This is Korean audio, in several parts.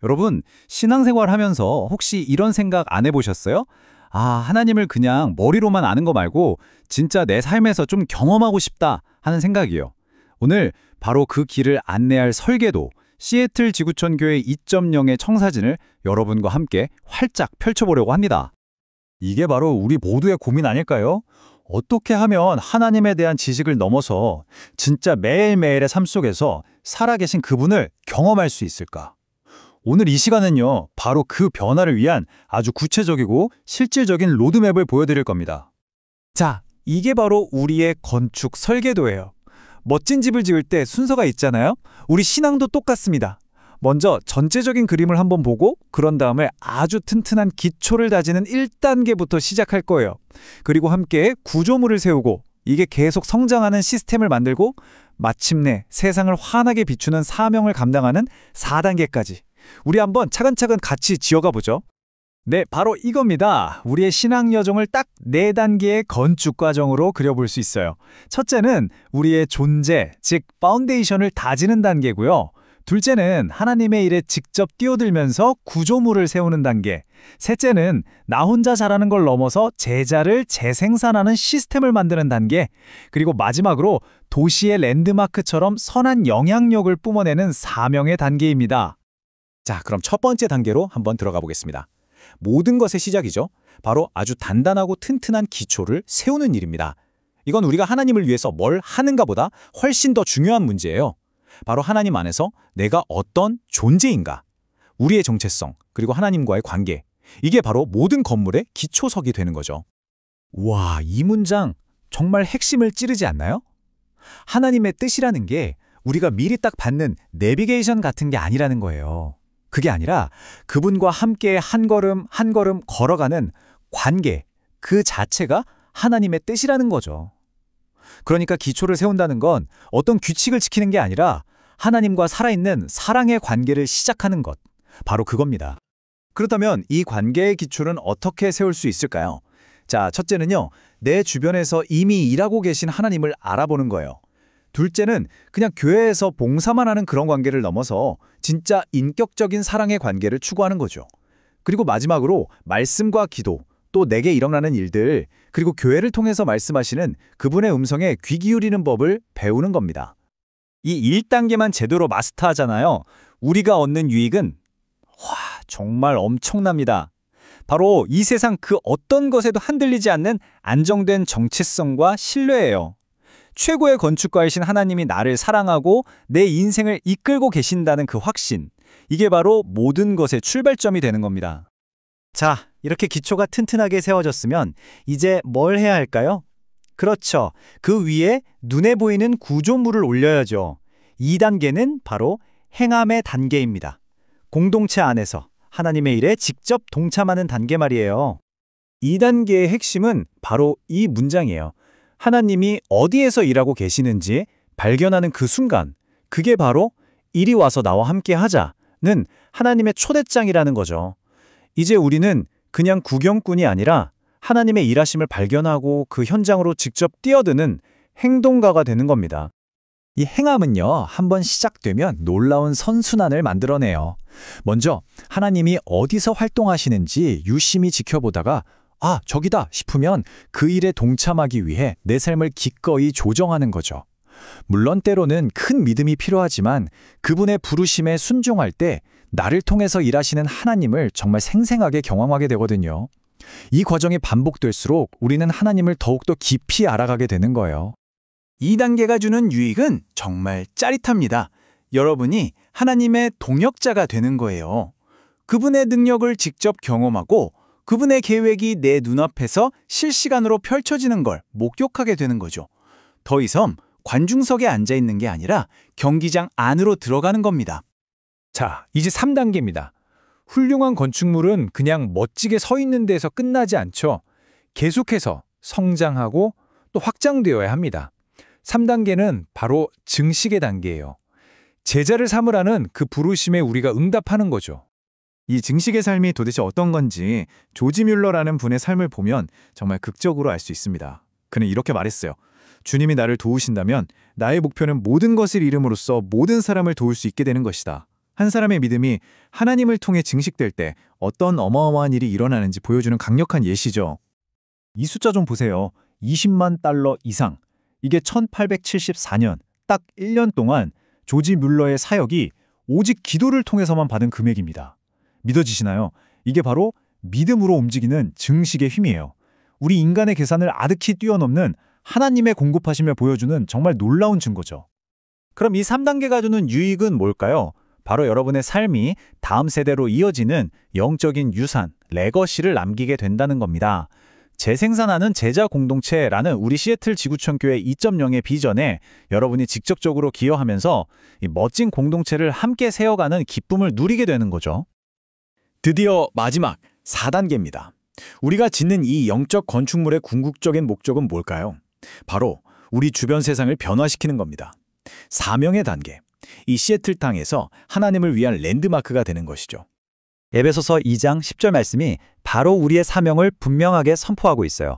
여러분, 신앙생활 하면서 혹시 이런 생각 안 해보셨어요? 아, 하나님을 그냥 머리로만 아는 거 말고 진짜 내 삶에서 좀 경험하고 싶다 하는 생각이요. 오늘 바로 그 길을 안내할 설계도, 시애틀 지구촌 교회 2.0의 청사진을 여러분과 함께 활짝 펼쳐보려고 합니다. 이게 바로 우리 모두의 고민 아닐까요? 어떻게 하면 하나님에 대한 지식을 넘어서 진짜 매일매일의 삶 속에서 살아계신 그분을 경험할 수 있을까? 오늘 이 시간은요, 바로 그 변화를 위한 아주 구체적이고 실질적인 로드맵을 보여드릴 겁니다. 자, 이게 바로 우리의 건축 설계도예요. 멋진 집을 지을 때 순서가 있잖아요. 우리 신앙도 똑같습니다. 먼저 전체적인 그림을 한번 보고 그런 다음에 아주 튼튼한 기초를 다지는 1단계부터 시작할 거예요. 그리고 함께 구조물을 세우고 이게 계속 성장하는 시스템을 만들고 마침내 세상을 환하게 비추는 사명을 감당하는 4단계까지. 우리 한번 차근차근 같이 지어가 보죠. 네, 바로 이겁니다. 우리의 신앙 여정을 딱 4단계의 건축 과정으로 그려볼 수 있어요. 첫째는 우리의 존재, 즉 파운데이션을 다지는 단계고요. 둘째는 하나님의 일에 직접 뛰어들면서 구조물을 세우는 단계. 셋째는 나 혼자 잘하는 걸 넘어서 제자를 재생산하는 시스템을 만드는 단계. 그리고 마지막으로 도시의 랜드마크처럼 선한 영향력을 뿜어내는 사명의 단계입니다. 자, 그럼 첫 번째 단계로 한번 들어가 보겠습니다. 모든 것의 시작이죠. 바로 아주 단단하고 튼튼한 기초를 세우는 일입니다. 이건 우리가 하나님을 위해서 뭘 하는가보다 훨씬 더 중요한 문제예요. 바로 하나님 안에서 내가 어떤 존재인가, 우리의 정체성, 그리고 하나님과의 관계, 이게 바로 모든 건물의 기초석이 되는 거죠. 와, 이 문장 정말 핵심을 찌르지 않나요? 하나님의 뜻이라는 게 우리가 미리 딱 받는 내비게이션 같은 게 아니라는 거예요. 그게 아니라 그분과 함께 한 걸음 한 걸음 걸어가는 관계, 그 자체가 하나님의 뜻이라는 거죠. 그러니까 기초를 세운다는 건 어떤 규칙을 지키는 게 아니라 하나님과 살아있는 사랑의 관계를 시작하는 것, 바로 그겁니다. 그렇다면 이 관계의 기초는 어떻게 세울 수 있을까요? 자, 첫째는요, 내 주변에서 이미 일하고 계신 하나님을 알아보는 거예요. 둘째는 그냥 교회에서 봉사만 하는 그런 관계를 넘어서 진짜 인격적인 사랑의 관계를 추구하는 거죠. 그리고 마지막으로 말씀과 기도, 또 내게 일어나는 일들, 그리고 교회를 통해서 말씀하시는 그분의 음성에 귀 기울이는 법을 배우는 겁니다. 이 1단계만 제대로 마스터하잖아요. 우리가 얻는 유익은 정말 엄청납니다. 바로 이 세상 그 어떤 것에도 흔들리지 않는 안정된 정체성과 신뢰예요. 최고의 건축가이신 하나님이 나를 사랑하고 내 인생을 이끌고 계신다는 그 확신, 이게 바로 모든 것의 출발점이 되는 겁니다. 자, 이렇게 기초가 튼튼하게 세워졌으면 이제 뭘 해야 할까요? 그렇죠. 그 위에 눈에 보이는 구조물을 올려야죠. 2단계는 바로 행함의 단계입니다. 공동체 안에서 하나님의 일에 직접 동참하는 단계 말이에요. 2단계의 핵심은 바로 이 문장이에요. 하나님이 어디에서 일하고 계시는지 발견하는 그 순간, 그게 바로 이리 와서 나와 함께 하자는 하나님의 초대장이라는 거죠. 이제 우리는 그냥 구경꾼이 아니라 하나님의 일하심을 발견하고 그 현장으로 직접 뛰어드는 행동가가 되는 겁니다. 이 행함은요, 한번 시작되면 놀라운 선순환을 만들어내요. 먼저 하나님이 어디서 활동하시는지 유심히 지켜보다가 아, 저기다 싶으면 그 일에 동참하기 위해 내 삶을 기꺼이 조정하는 거죠. 물론 때로는 큰 믿음이 필요하지만 그분의 부르심에 순종할 때 나를 통해서 일하시는 하나님을 정말 생생하게 경험하게 되거든요. 이 과정이 반복될수록 우리는 하나님을 더욱더 깊이 알아가게 되는 거예요. 2단계가 주는 유익은 정말 짜릿합니다. 여러분이 하나님의 동역자가 되는 거예요. 그분의 능력을 직접 경험하고 그분의 계획이 내 눈앞에서 실시간으로 펼쳐지는 걸 목격하게 되는 거죠. 더 이상 관중석에 앉아있는 게 아니라 경기장 안으로 들어가는 겁니다. 자, 이제 3단계입니다. 훌륭한 건축물은 그냥 멋지게 서 있는 데서 끝나지 않죠. 계속해서 성장하고 또 확장되어야 합니다. 3단계는 바로 증식의 단계예요. 제자를 삼으라는 그 부르심에 우리가 응답하는 거죠. 이 증식의 삶이 도대체 어떤 건지 조지 뮬러라는 분의 삶을 보면 정말 극적으로 알 수 있습니다. 그는 이렇게 말했어요. 주님이 나를 도우신다면 나의 목표는 모든 것을 이름으로써 모든 사람을 도울 수 있게 되는 것이다. 한 사람의 믿음이 하나님을 통해 증식될 때 어떤 어마어마한 일이 일어나는지 보여주는 강력한 예시죠. 이 숫자 좀 보세요. 20만 달러 이상. 이게 1874년, 딱 1년 동안 조지 뮬러의 사역이 오직 기도를 통해서만 받은 금액입니다. 믿어지시나요? 이게 바로 믿음으로 움직이는 증식의 힘이에요. 우리 인간의 계산을 아득히 뛰어넘는 하나님의 공급하심을 보여주는 정말 놀라운 증거죠. 그럼 이 3단계가 주는 유익은 뭘까요? 바로 여러분의 삶이 다음 세대로 이어지는 영적인 유산, 레거시를 남기게 된다는 겁니다. 재생산하는 제자 공동체라는 우리 시애틀 지구촌 교회 2.0의 비전에 여러분이 직접적으로 기여하면서 이 멋진 공동체를 함께 세워가는 기쁨을 누리게 되는 거죠. 드디어 마지막 4단계입니다. 우리가 짓는 이 영적 건축물의 궁극적인 목적은 뭘까요? 바로 우리 주변 세상을 변화시키는 겁니다. 사명의 단계. 이 시애틀 땅에서 하나님을 위한 랜드마크가 되는 것이죠. 에베소서 2장 10절 말씀이 바로 우리의 사명을 분명하게 선포하고 있어요.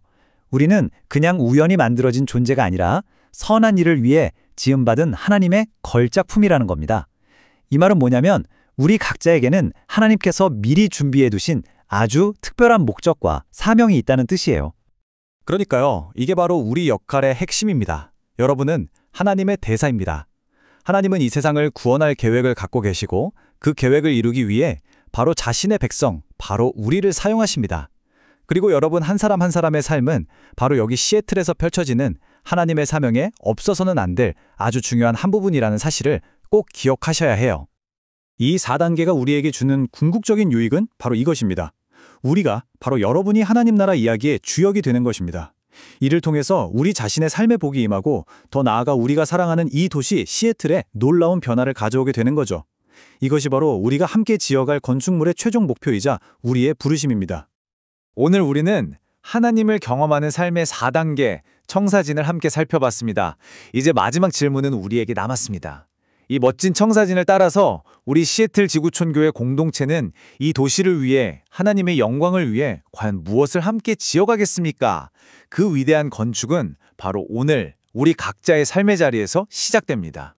우리는 그냥 우연히 만들어진 존재가 아니라 선한 일을 위해 지음받은 하나님의 걸작품이라는 겁니다. 이 말은 뭐냐면 우리 각자에게는 하나님께서 미리 준비해 두신 아주 특별한 목적과 사명이 있다는 뜻이에요. 그러니까요, 이게 바로 우리 역할의 핵심입니다. 여러분은 하나님의 대사입니다. 하나님은 이 세상을 구원할 계획을 갖고 계시고 그 계획을 이루기 위해 바로 자신의 백성, 바로 우리를 사용하십니다. 그리고 여러분 한 사람 한 사람의 삶은 바로 여기 시애틀에서 펼쳐지는 하나님의 사명에 없어서는 안 될 아주 중요한 한 부분이라는 사실을 꼭 기억하셔야 해요. 이 4단계가 우리에게 주는 궁극적인 유익은 바로 이것입니다. 우리가 바로 여러분이 하나님 나라 이야기의 주역이 되는 것입니다. 이를 통해서 우리 자신의 삶의 복이 임하고 더 나아가 우리가 사랑하는 이 도시 시애틀에 놀라운 변화를 가져오게 되는 거죠. 이것이 바로 우리가 함께 지어갈 건축물의 최종 목표이자 우리의 부르심입니다. 오늘 우리는 하나님을 경험하는 삶의 4단계 청사진을 함께 살펴봤습니다. 이제 마지막 질문은 우리에게 남았습니다. 이 멋진 청사진을 따라서 우리 시애틀 지구촌 교회 공동체는 이 도시를 위해 하나님의 영광을 위해 과연 무엇을 함께 지어가겠습니까? 그 위대한 건축은 바로 오늘 우리 각자의 삶의 자리에서 시작됩니다.